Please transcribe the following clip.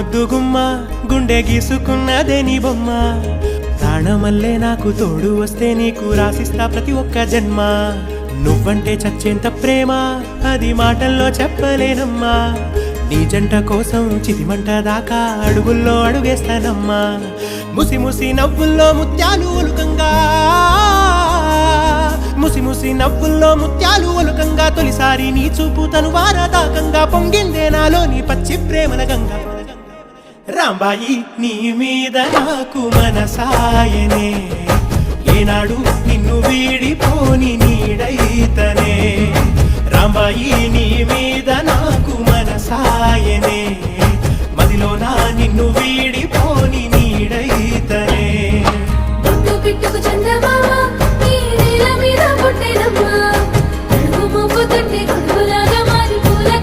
ముద్దు గుమ్మ గుండె గీసుకున్నదే నీ బొమ్మ ప్రాణమల్లే నాకు తోడు వస్తే నీకు రాసిస్తా ప్రతి ఒక్క జన్మ నువ్వంటే చచ్చేంత ప్రేమ అది మాటల్లో చెప్పలేనమ్మా నీ జంట కోసం చితిమంట దాకా అడుగుల్లో అడుగేస్తానమ్మా ముసి ముసి నవ్వుల్లో ముత్యాలు ఒలుకంగా ముసి ముసి నవ్వుల్లో ముత్యాలు ఒలుకంగా తొలిసారి నీ చూపు తను వారదాకంగా పొంగిందే నాలో నీ పచ్చి ప్రేమల గంగా రాంబాయి నీ మీద నాకు మనసాయనే ఏనాడు నిన్ను వీడిపోని నీడైతనే రాంబాయి నీ మీద